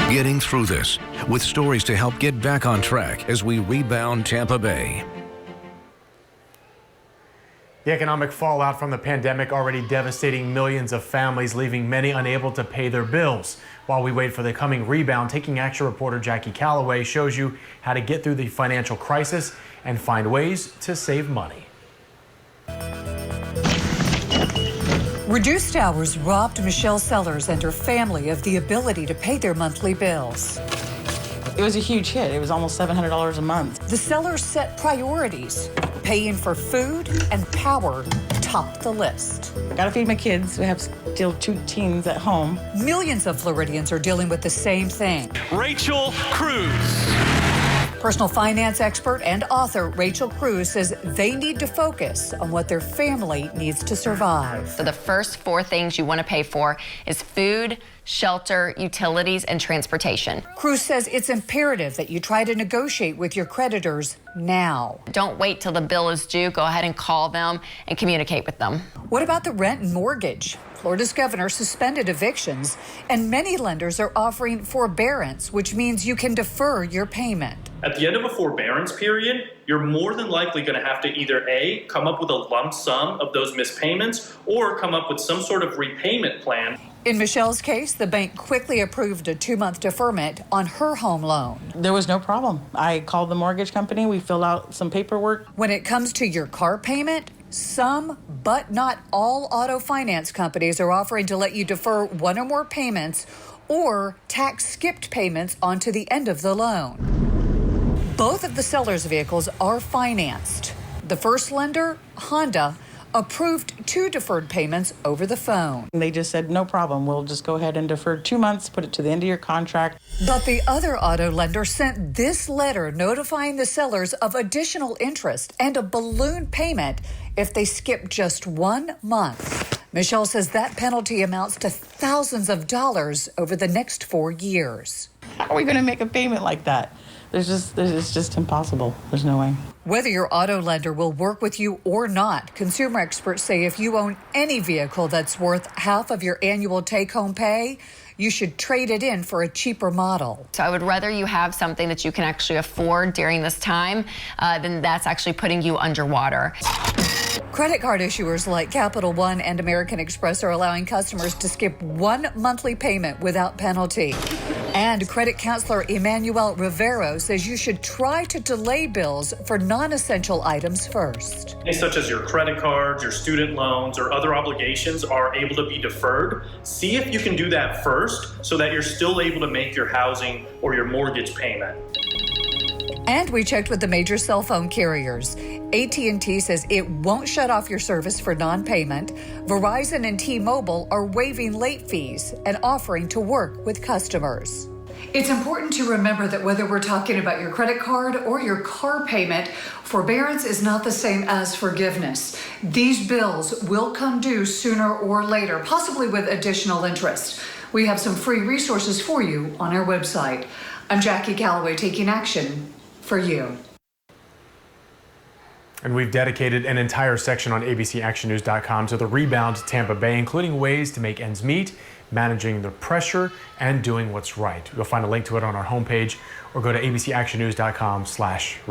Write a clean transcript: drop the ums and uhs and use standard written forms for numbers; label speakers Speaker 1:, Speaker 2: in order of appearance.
Speaker 1: Getting through this with stories to help get back on track as we rebound Tampa Bay.
Speaker 2: The economic fallout from the pandemic already devastating millions of families, leaving many unable to pay their bills. While we wait for the coming rebound, taking Action Reporter Jackie Callaway shows you how to get through the financial crisis and find ways to save money.
Speaker 3: Reduced hours robbed Michelle Sellers and her family of the ability to pay their monthly bills.
Speaker 4: It was a huge hit. It was almost $700 a month.
Speaker 3: The Sellers set priorities. Paying for food and power topped the list.
Speaker 4: Gotta feed my kids. We have still 2 teens at home.
Speaker 3: Millions of Floridians are dealing with the same thing.
Speaker 5: Rachel Cruz.
Speaker 3: Personal finance expert and author Rachel Cruz says they need to focus on what their family needs to survive.
Speaker 6: So the first 4 things you want to pay for is food, shelter, utilities, and transportation.
Speaker 3: Cruz says it's imperative that you try to negotiate with your creditors now.
Speaker 6: Don't wait till the bill is due. Go ahead and call them and communicate with them.
Speaker 3: What about the rent and mortgage? Florida's governor suspended evictions, and many lenders are offering forbearance, which means you can defer your payment.
Speaker 7: At the end of a forbearance period, you're more than likely going to have to either A, come up with a lump sum of those missed payments, or come up with some sort of repayment plan.
Speaker 3: In Michelle's case, the bank quickly approved a 2-month deferment on her home loan.
Speaker 4: There was no problem. I called the mortgage company. We filled out some paperwork.
Speaker 3: When it comes to your car payment, some, but not all, auto finance companies are offering to let you defer 1 or more payments or tax-skipped payments onto the end of the loan. Both of the sellers' vehicles are financed. The first lender, Honda, approved 2 deferred payments over the phone.
Speaker 4: They just said, no problem. We'll just go ahead and defer 2 months, put it to the end of your contract.
Speaker 3: But the other auto lender sent this letter notifying the sellers of additional interest and a balloon payment if they skip just 1 month. Michelle says that penalty amounts to thousands of dollars over the next 4 years.
Speaker 4: How are we going to make a payment like that? It's just impossible. There's no way.
Speaker 3: Whether your auto lender will work with you or not, consumer experts say if you own any vehicle that's worth half of your annual take-home pay, you should trade it in for a cheaper model.
Speaker 6: So I would rather you have something that you can actually afford during this time than that's actually putting you underwater.
Speaker 3: Credit card issuers like Capital One and American Express are allowing customers to skip 1 monthly payment without penalty. And credit counselor Emmanuel Rivero says you should try to delay bills for non-essential items first.
Speaker 7: Things such as your credit cards, your student loans, or other obligations are able to be deferred. See if you can do that first so that you're still able to make your housing or your mortgage payment.
Speaker 3: And we checked with the major cell phone carriers. AT&T says it won't shut off your service for non-payment. Verizon and T-Mobile are waiving late fees and offering to work with customers. It's important to remember that whether we're talking about your credit card or your car payment, forbearance is not the same as forgiveness. These bills will come due sooner or later, possibly with additional interest. We have some free resources for you on our website. I'm Jackie Callaway, taking action for you.
Speaker 2: And we've dedicated an entire section on abcactionnews.com to the rebound to Tampa Bay, including ways to make ends meet, managing the pressure, and doing what's right. You'll find a link to it on our homepage or go to abcactionnews.com/rebound.